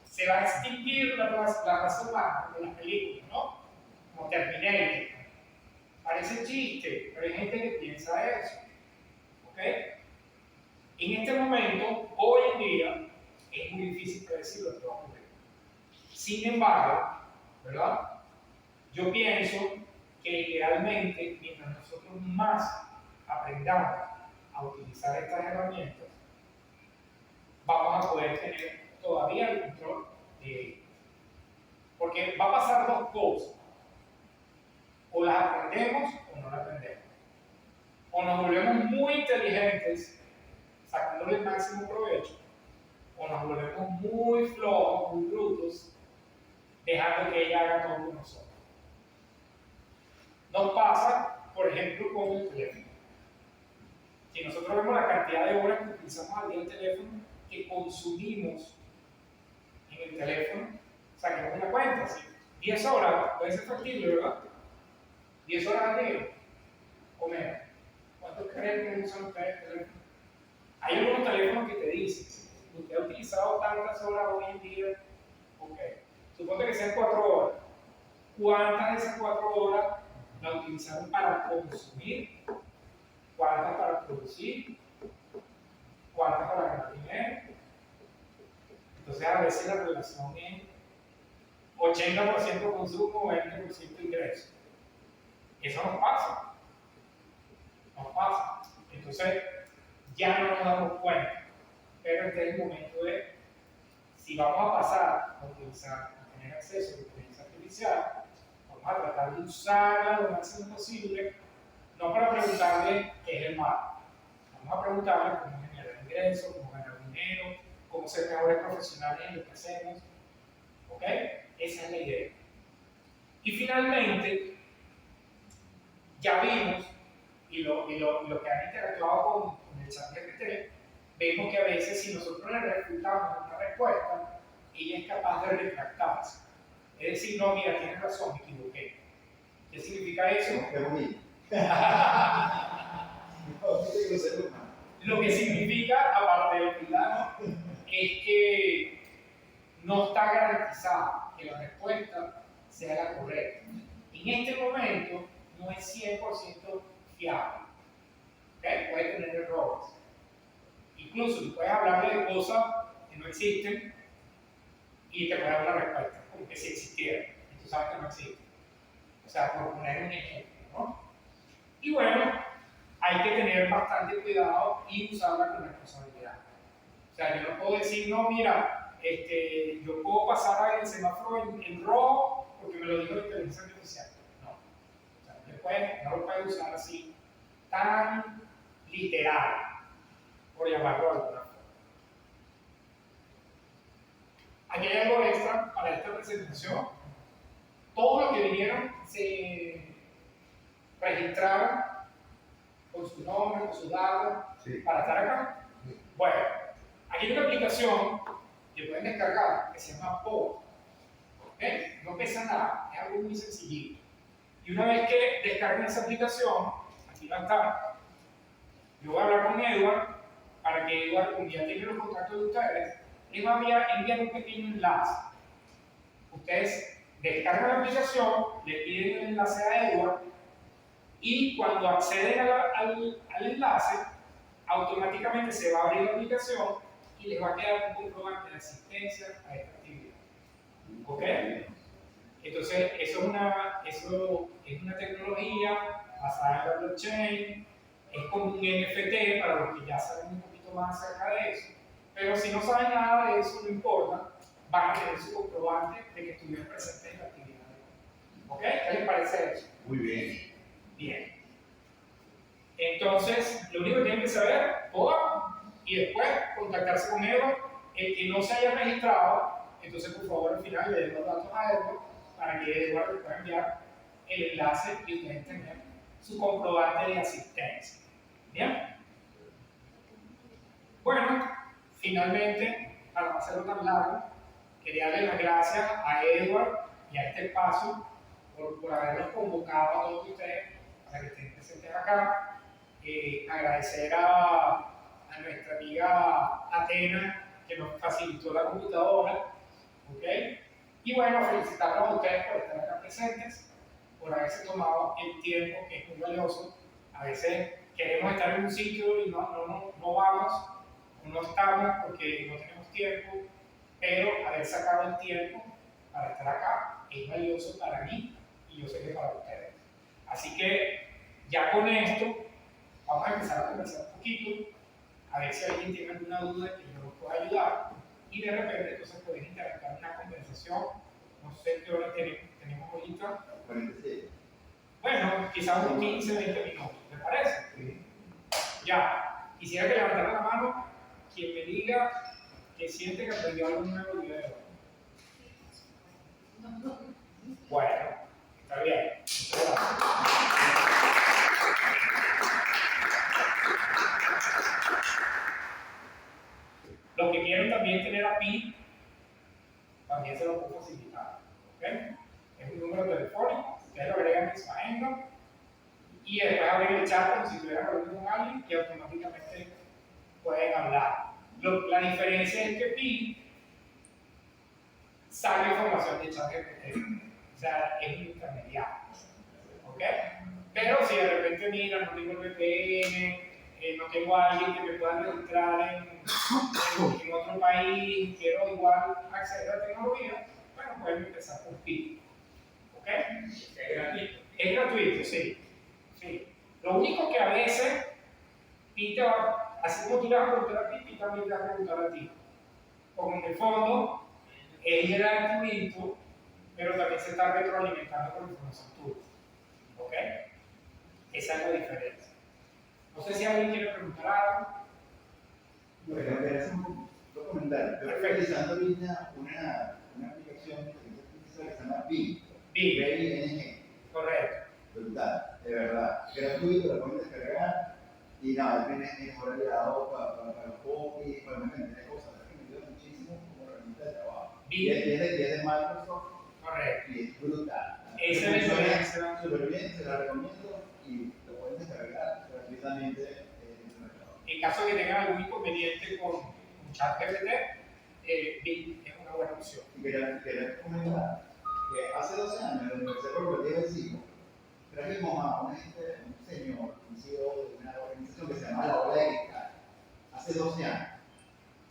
se va a extinguir la raza humana, de las películas, ¿no? Como Terminator. Parece chiste, pero hay gente que piensa eso. ¿Ok? En este momento, hoy en día, es muy difícil predecir lo que va a ocurrir. Sin embargo, ¿verdad? Yo pienso que idealmente, mientras nosotros más aprendamos a utilizar estas herramientas, vamos a poder tener todavía el control de ellas. Porque va a pasar dos cosas. O las aprendemos o no las aprendemos. O nos volvemos muy inteligentes, sacándole el máximo provecho, o nos volvemos muy flojos, muy brutos, dejando que ella haga todo por nosotros. Nos pasa, por ejemplo, con el teléfono. Si nosotros vemos la cantidad de horas que utilizamos al día el teléfono, que consumimos en el teléfono, saquemos una cuenta, ¿sí? 10 horas, puede ser factible, ¿verdad? 10 horas al día, o menos. ¿Cuántos creen que usan ustedes el teléfono? Hay algunos teléfonos que te dicen, usted ha utilizado tantas horas hoy en día, ok. Suponte que sean 4 horas. ¿Cuántas de esas 4 horas la utilizaron para consumir? ¿Cuántas para producir? ¿Cuántas para ganar dinero? Entonces a veces la relación es 80% consumo, 20% ingreso. Eso nos pasa. Nos pasa. Entonces ya no nos damos cuenta. Pero este es el momento de, si vamos a pasar a utilizar, a tener acceso a la inteligencia artificial, vamos a tratar de usarla lo máximo posible, no para preguntarle qué es el mal. Vamos a preguntarle cómo generar ingresos, cómo ganar dinero, cómo ser mejores profesionales en lo que hacemos. ¿Ok? Esa es la idea. Y finalmente, ya vimos, y lo que han interactuado con el chat GPT, vemos que a veces si nosotros le refutamos una respuesta, ella es capaz de retractarse. Es decir, no, mira, tienes razón, me equivoqué. ¿Qué significa eso? Lo que significa, aparte de humildad, es que no está garantizado que la respuesta sea la correcta. En este momento no es 100% fiable. ¿Okay? Puede tener errores. Incluso tú puedes hablarle de cosas que no existen y te puede dar una respuesta, como que si existiera. Y tú sabes que no existe. O sea, por poner un ejemplo, ¿no? Y bueno, hay que tener bastante cuidado y usarla con responsabilidad. O sea, yo no puedo decir, no, mira, yo puedo pasar el semáforo en rojo porque me lo dijo la inteligencia artificial. No. O sea, no lo puedes usar así, tan literal, por llamarlo de alguna forma. Aquí hay algo extra para esta presentación. Todos los que vinieron se registraron con su nombre, con su datos, sí, para estar acá. Sí. Bueno, aquí hay una aplicación que pueden descargar que se llama POD. ¿Okay? No pesa nada, es algo muy sencillito. Y una vez que descarguen esa aplicación, aquí va a estar. Yo voy a hablar con Edward para que Edward, como ya tiene los contactos de ustedes, les va a enviar un pequeño enlace. Ustedes descargan la aplicación, le piden el enlace a Edward y cuando acceden al enlace, automáticamente se va a abrir la aplicación y les va a quedar un comprobante de asistencia a esta actividad. ¿Ok? Entonces, eso es una tecnología basada en la blockchain, es como un NFT para los que ya saben un poquito más acerca de eso. Pero si no saben nada de eso, no importa, van a tener su comprobante de que estuvieron presentes en la actividad. ¿Ok? ¿Qué les parece eso? Muy bien. Bien. Entonces, lo único que tienen que saber, todo, y después contactarse con Edward. El que no se haya registrado, entonces por favor al final le den los datos a Edward para que Edward le pueda enviar el enlace y ustedes tengan su comprobante de asistencia. ¿Bien? Bueno, finalmente, para no hacerlo tan largo, quería darle las gracias a Edward y a este espacio por habernos convocado a todos ustedes para que estén presentes acá. Agradecer a nuestra amiga Atena que nos facilitó la computadora. ¿Ok? Y bueno, felicitarlos a ustedes por estar acá presentes, por haberse tomado el tiempo que es muy valioso. A veces queremos estar en un sitio y no vamos, no estamos porque no tenemos tiempo, pero haber sacado el tiempo para estar acá es valioso para mí y yo sé que para ustedes. Así que ya con esto vamos a empezar a conversar un poquito, a ver si alguien tiene alguna duda que yo nos pueda ayudar y de repente entonces pueden interactuar una conversación. No sé qué hora tenemos ahorita. 47. Bueno, quizás unos 15, 20 minutos, ¿me parece? Sí. Ya, quisiera que levantaran la mano quien me diga que siente que aprendió algo nuevo el día de hoy. Bueno, está bien. Muchas gracias. Los que quieren también tener a PI, también se lo puedo facilitar. ¿Ok? Es un número telefónico, ustedes lo agregan en su agenda y después abren el chat como si estuvieran hablando con alguien y automáticamente pueden hablar. La diferencia es que PI saca información de ChatGPT, o sea, es un intermediario. ¿Ok? Pero si de repente, mira, no tengo el VPN, no tengo a alguien que me pueda registrar en otro país, quiero igual acceder a la tecnología, bueno, pueden empezar con PI. ¿Ok? Es gratuito. Es gratuito, sí. Sí. Lo único que a veces PI te va, así como tú le vas a preguntar a PI también te va a preguntar a ti. Porque en el fondo es gratuito, pero también se está retroalimentando con información tuya. ¿Ok? Esa es la diferencia. No sé si alguien quiere preguntar algo. Bueno, quería hacer un comentario. Yo estoy realizando ahorita una aplicación de inteligencia artificial que se llama BIM. BIM. BIM. Correcto. Brutal, de verdad. Gratuito, la pueden descargar. Y nada, tiene mejor aliado para los hobbies, para una cantidad de cosas. Es que me ayuda muchísimo como herramienta de trabajo. Y es de Microsoft. Correcto. Y es brutal. Esa es la diferencia. Súper bien, se la recomiendo y lo pueden descargar gratuitamente en el mercado. En caso de que tengan algún inconveniente con ChatGPT, BIM es una buena opción. Y quería comentar que hace 12 años en la Universidad Corporativa del Siglo trajimos a un señor, un CEO de una organización que se llama la Ola de Cristal, hace 12 años.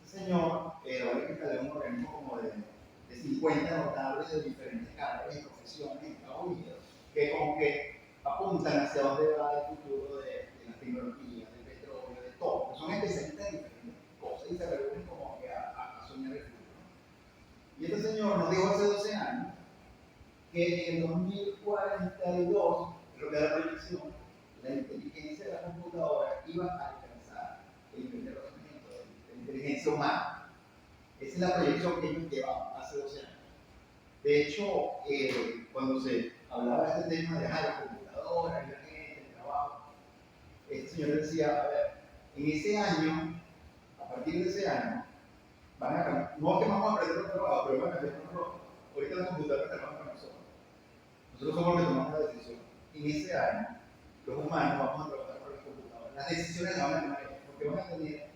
Ese señor, la Ola de Cristal es un organismo como de 50 notables de diferentes carreras y profesiones en Estados Unidos, que como que apuntan hacia dónde va el futuro de las tecnologías, del petróleo, de todo. Son especialistas en diferentes cosas y se reúnen como que a soñar el futuro. Y este señor nos dijo hace 12 años que en el 2042, lo que era la proyección, la inteligencia de la computadora iba a alcanzar el nivel de razonamiento de la inteligencia humana. Esa es la proyección que ellos llevaban hace 12 años. De hecho, cuando se hablaba de este tema de la computadora, la gente, el trabajo, este señor decía, a ver, en ese año, a partir de ese año, van a cambiar, no que vamos a aprender el trabajo, pero van a cambiar el trabajo. Ahorita las computadoras trabajan con nosotros. Nosotros somos los que tomamos la decisión. En ese año, los humanos vamos a trabajar con las computadoras. Las decisiones las van a tomar ellos, porque van a tener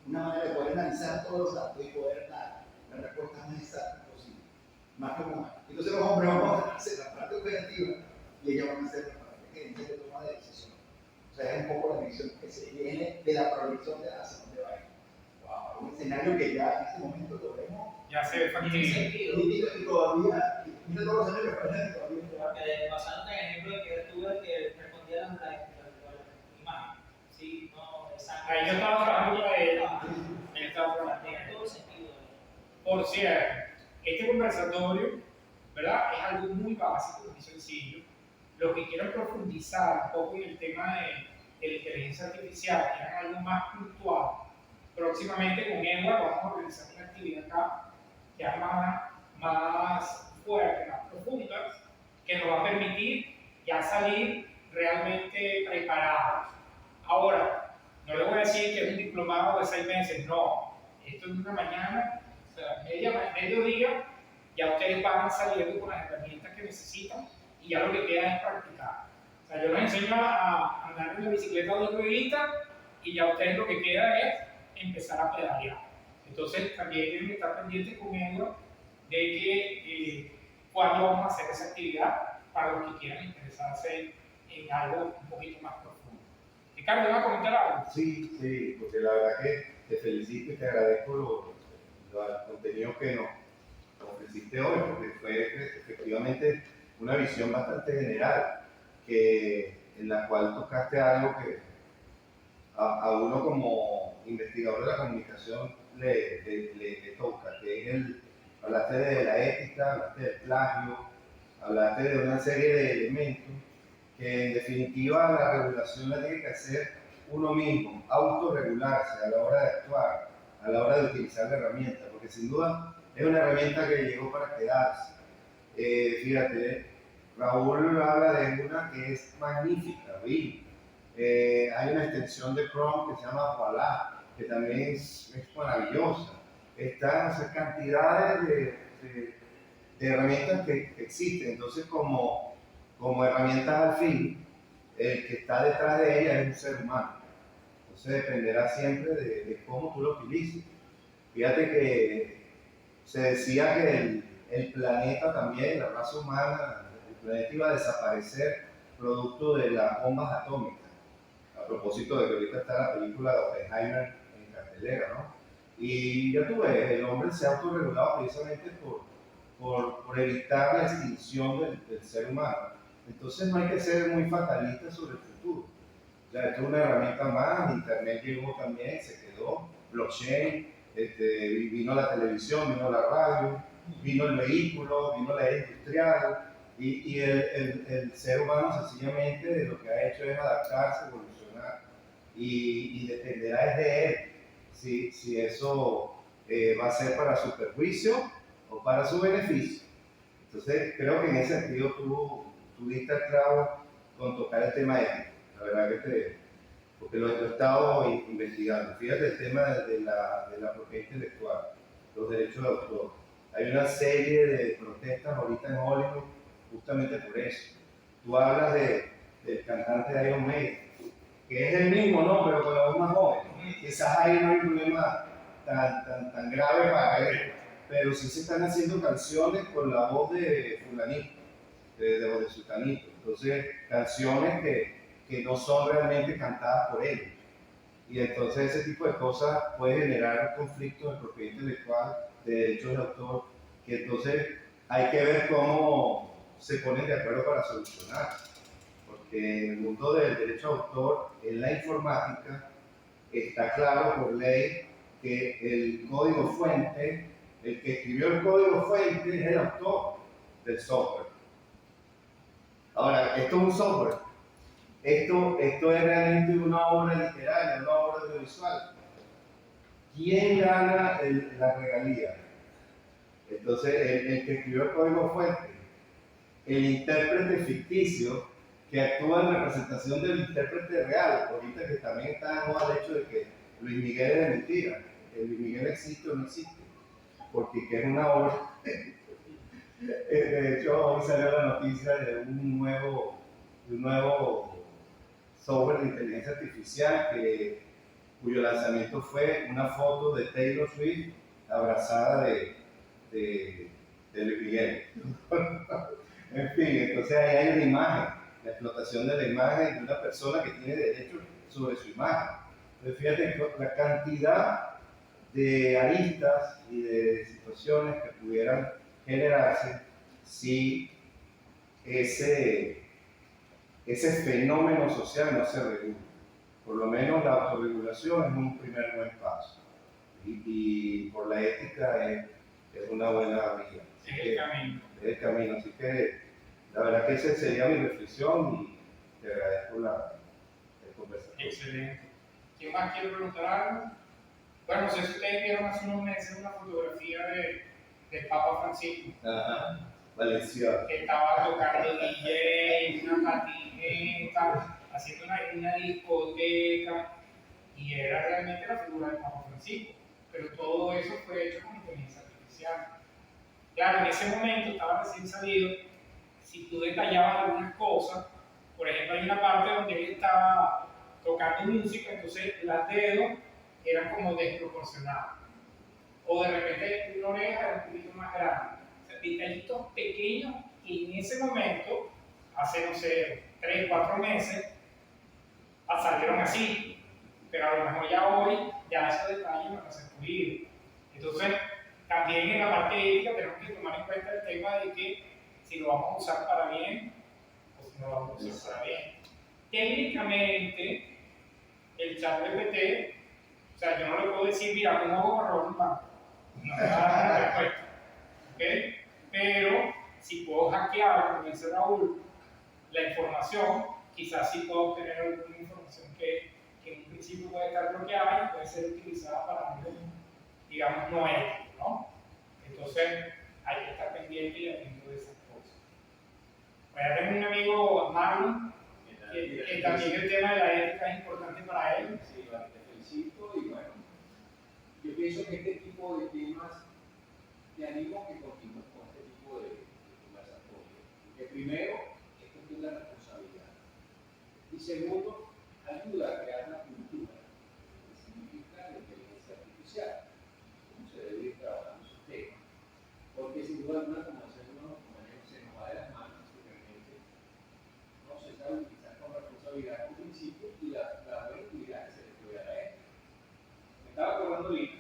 una manera de poder analizar todos los datos y poder dar la respuesta más exacta posible, más que humana. Entonces los hombres vamos a hacer la parte operativa y ellos van a hacer la parte gerente de toma de decisión. O sea, es un poco la visión que se viene de la proyección de hacia dónde va a ir. Wow, un escenario que ya en este momento lo vemos. Ya se ve factible. Y todavía Dice todos los años que parece que todavía Porque basándote en el ejemplo de que yo tuve que respondía a la imagen. Sí, no, exacto. Ahí yo estaba trabajando para él. Él estaba trabajando. Tiene todo el sentido. Por cierto, este conversatorio, ¿verdad? Es algo muy básico, muy sencillo. Los que quieran profundizar un poco en el tema de la inteligencia artificial, quieran algo más puntual, próximamente con Edward vamos a organizar una actividad acá ya más fuerte, más profunda, que nos va a permitir ya salir realmente preparados. Ahora, no le voy a decir que es un diplomado de 6 meses, no. Esto es una mañana, o sea, mediodía, ya ustedes van saliendo con las herramientas que necesitan y ya lo que queda es practicar. O sea, yo les enseño a andar en la bicicleta de rueditas y ya ustedes lo que queda es empezar a pedalear. Entonces, también tienen que estar pendientes con ellos de que cuándo vamos a hacer esa actividad para los que quieran interesarse en algo un poquito más profundo. Ricardo, ¿vas a comentar algo? Sí, sí, porque la verdad que te felicito y te agradezco el contenido que nos ofreciste hoy, porque fue efectivamente una visión bastante general, en la cual tocaste algo que a uno como investigador de la comunicación le toca, que es hablaste de la ética, hablaste del plagio, hablaste de una serie de elementos que en definitiva la regulación la tiene que hacer uno mismo, autorregularse a la hora de actuar, a la hora de utilizar la herramienta, porque sin duda es una herramienta que llegó para quedarse. Fíjate, Raúl habla de una que es magnífica, ¿sí? Hay una extensión de Chrome que se llama Voilà, que también es maravillosa. Están esas cantidades de herramientas que existen, entonces como herramientas al fin, el que está detrás de ella es un ser humano. Entonces dependerá siempre de cómo tú lo utilices. Fíjate que se decía que el planeta también, la raza humana, el planeta iba a desaparecer producto de las bombas atómicas. A propósito de que ahorita está la película de Oppenheimer en cartelera, ¿no? Y ya tú ves, el hombre se ha autorregulado precisamente por evitar la extinción del ser humano. Entonces no hay que ser muy fatalista sobre el futuro. Ya esto es una herramienta más, Internet llegó también, se quedó, blockchain, vino la televisión, vino la radio, vino el vehículo, vino la era industrial, y el ser humano sencillamente lo que ha hecho es adaptarse, evolucionar, y dependerá de él si eso va a ser para su perjuicio o para su beneficio. Entonces creo que en ese sentido tú diste el clavo con tocar el tema ético. La verdad que porque lo he estado investigando. Fíjate el tema de la propiedad intelectual, los derechos de autor. Hay una serie de protestas ahorita en Hollywood justamente por eso. Tú hablas del cantante de Iron Maiden, que es el mismo, ¿no? Pero con la voz más joven. Quizás ahí no hay problema tan grave para él, pero sí se están haciendo canciones con la voz de fulanito, de sultanito. Entonces, canciones que no son realmente cantadas por ellos. Y entonces ese tipo de cosas puede generar conflictos de propiedad intelectual, de derechos de autor, que entonces hay que ver cómo se ponen de acuerdo para solucionar. Porque en el mundo del derecho de autor, en la informática, está claro por ley que el código fuente, el que escribió el código fuente es el autor del software. Ahora, esto es un software. Esto es realmente una obra literaria, una obra audiovisual. ¿Quién gana la regalía? Entonces, el que escribió el código fuente, el intérprete ficticio que actúa en representación del intérprete real, ahorita que también está de moda el hecho de que Luis Miguel es de mentira, que Luis Miguel existe o no existe, porque es una obra. De hecho, hoy salió la noticia de un nuevo software de inteligencia artificial cuyo lanzamiento fue una foto de Taylor Swift abrazada de Luis Miguel. En fin, entonces ahí hay una imagen, la explotación de la imagen de una persona que tiene derechos sobre su imagen. Entonces fíjate la cantidad de aristas y de situaciones que pudieran generarse si ese fenómeno social no se regula. Por lo menos la autorregulación es un primer buen paso. Y por la ética es una buena vía. Es el camino. Es el camino. Así que la verdad que esa sería mi reflexión y te agradezco la conversación. Excelente. ¿Quién más quiere preguntar algo? Bueno, no sé si ustedes vieron hace unos meses una fotografía del Papa Francisco. Ajá. Valencia. Que estaba tocando DJ, una patineta, haciendo una discoteca, y era realmente la figura del Papa Francisco. Pero todo eso fue hecho con inteligencia artificial. Claro, en ese momento estaba recién salido, si tú detallabas algunas cosas, por ejemplo, hay una parte donde él estaba tocando música, entonces los dedos eran como desproporcionados. O de repente una oreja era un poquito más grande. O sea, detallitos pequeños que en ese momento, hace, no sé, 3, 4 meses, salieron así. Pero a lo mejor ya hoy, ya esos detalles van a ser pulidos. Entonces, también en la parte ética tenemos que tomar en cuenta el tema de que si lo vamos a usar para bien o si no lo vamos a usar para bien. Técnicamente, el chat GPT, o sea, yo no le puedo decir, mira, ¿cómo hago para robar un banco? No me va a dar una respuesta. ¿Okay? Pero si puedo hackear, como dice Raúl, la información, quizás sí puedo obtener alguna información que en un principio puede estar bloqueada y puede ser utilizada para algo, digamos, no ético, ¿no? Entonces, hay que estar pendiente y atento de esas cosas. Bueno, tengo un amigo, Marlon, que también el tema de la ética es importante para él. Sí, vale, te felicito y bueno, yo pienso que este tipo de temas te animo a que continúes con este tipo de conversatorios. Porque primero, es cuestión de responsabilidad. Y segundo, ayuda a crear una cultura que significa la inteligencia artificial, cómo se debe ir trabajando esos temas. Porque sin duda alguna, como decían unos compañeros, se nos va de las manos y realmente no se sabe utilizar con responsabilidad al principio y la buena utilidad que se le puede dar a esto. Me estaba acordando ahorita,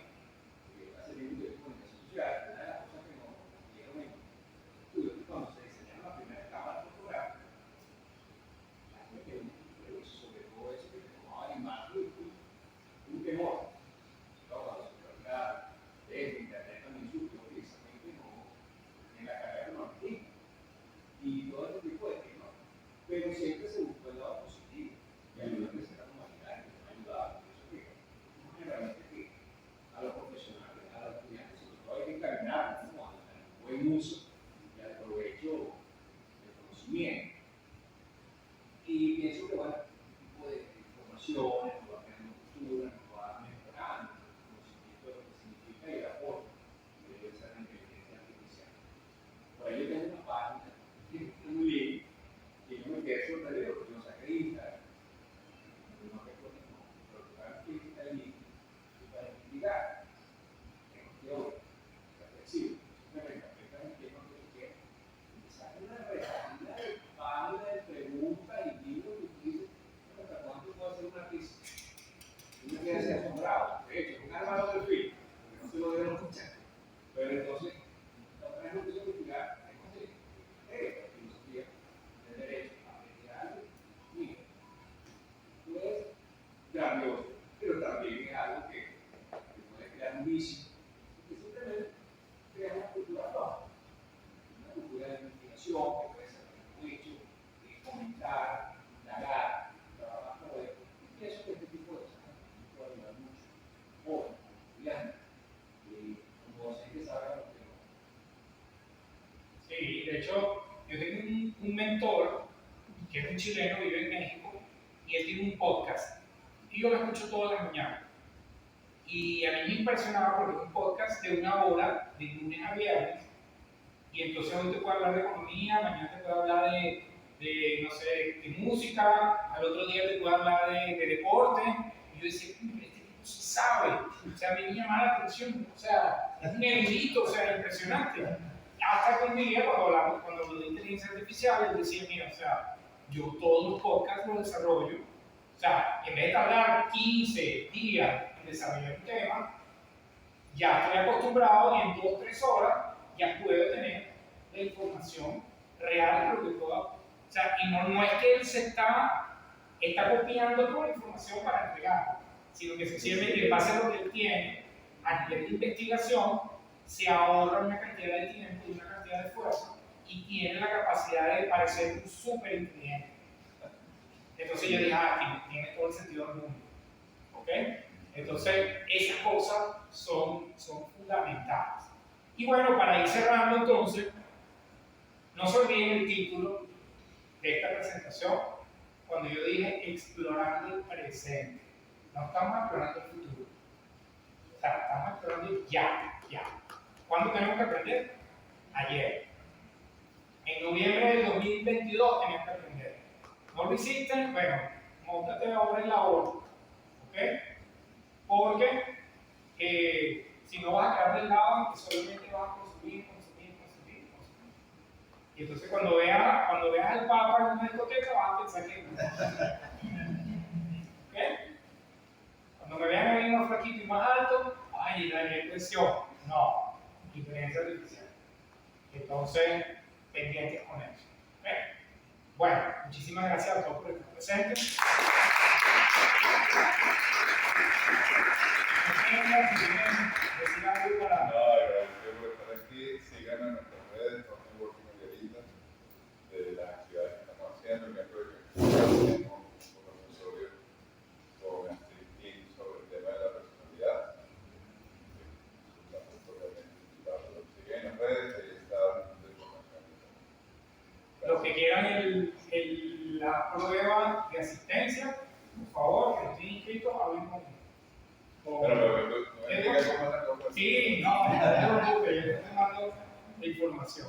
porque hace tiempo que estuve en comunicación social, una de las cosas que nos dieron en los estudios que cuando se diseñaron las primeras cámaras fotográficas, la gente quedó muy curiosa sobre todo eso que se tomaba imagen y un temor. Cuando se trata de internet también surgió precisamente en la carrera normativa y todo este tipo de temas, pero siempre se buscó el lado positivo y ayudó a crecer la humanidad y nos ha ayudado. Por eso que es una herramienta que a los profesionales, a los estudiantes, sobre todo hay que encaminarnos, ¿no?, al buen uso y al provecho del conocimiento. Y pienso que, bueno, este tipo de informaciones nos va creando cultura, nos va mejorando el conocimiento de lo que significa y el aporte que debe ser la inteligencia artificial. Por ahí yo tengo una página que es muy linda, que yo me quedé sorprendido porque no saqué de Instagram. No recuerdo el nombre, pero lo que está allí es para investigar, temas teóricos, reflexivos. Simplemente apretas el tema que tú quieres y te sale una retalía de páginas, de preguntas y libros que tú dices, bueno, ¿hasta cuánto puedo hacer una pizza? Y uno queda así asombrado. De hecho, un armado del film, porque no se lo deben escuchar. Pero entonces, la otra vez lo que yo investigar, temas de filosofía, de derecho, aprender algo, mira, esto es grandioso, pero también es algo que puede crear un vicio, que simplemente crea una cultura baja, una cultura de investigación que puede ser mucho, comentar, indagar, trabajar con esto. Y pienso que este tipo de cosas nos puede ayudar mucho, jóvenes, estudiantes, como docentes saben lo que no. Sí, de hecho, yo tengo un mentor que es un chileno, vive en México, y él tiene un podcast. Y yo lo escucho todas las mañanas. Y a mí me impresionaba porque es un podcast de 1 hora, de lunes a viernes. Y entonces hoy te puedo hablar de economía, mañana te puedo hablar no sé, de música, al otro día te puedo hablar de deporte. Y yo decía, este tipo sí sabe. O sea, me llama la atención. O sea, es un erudito, o sea, impresionante. Hasta que un día, cuando hablamos de inteligencia artificial, él decía, mira, o sea, yo todos los podcasts los desarrollo. O sea, en vez de tardar 15 días en desarrollar un tema, ya estoy acostumbrado y en 2 o 3 horas ya puedo tener la información real, pero que toda, o sea, y no es que él está copiando toda la información para entregarla, sino que sencillamente en base a lo que él tiene a nivel de investigación, se ahorra una cantidad de tiempo y una cantidad de esfuerzo y tiene la capacidad de parecer un súper inteligente. Entonces yo dije, tiene todo el sentido del mundo. ¿Ok? Entonces, esas cosas son fundamentales. Y bueno, para ir cerrando entonces, no se olviden el título de esta presentación, cuando yo dije explorando el presente. No estamos explorando el futuro. O sea, estamos explorando ya. ¿Cuándo tenemos que aprender? Ayer. En noviembre del 2022 tenías que aprender. ¿No lo hiciste? Bueno, móntate ahora en la hora. ¿Ok? Porque si no vas a quedar del lado en que solamente vas a consumir. Y entonces cuando veas al Papa en una discoteca vas a pensar que ¿ok? Cuando me vean a mí más flaquito y más alto, la depresión. No, inteligencia artificial. Entonces, pendientes con eso. ¿Ok? Bueno, muchísimas gracias a todos por estar presentes. Decir algo para... No, agradecer por estar aquí. Síganme en nuestras redes, Jorge Working Margarita, de las actividades que estamos haciendo. El miércoles que tenemos un conversatorio con Steve sobre el tema de la personalidad. Siguen en las redes, ahí está la información. Los que quieran la prueba de asistencia, por favor, que no estén inscritos, hablen con Pero me digas cómo las cosas. Sí, no te preocupes, yo te mando la información.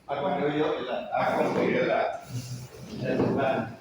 Concluido la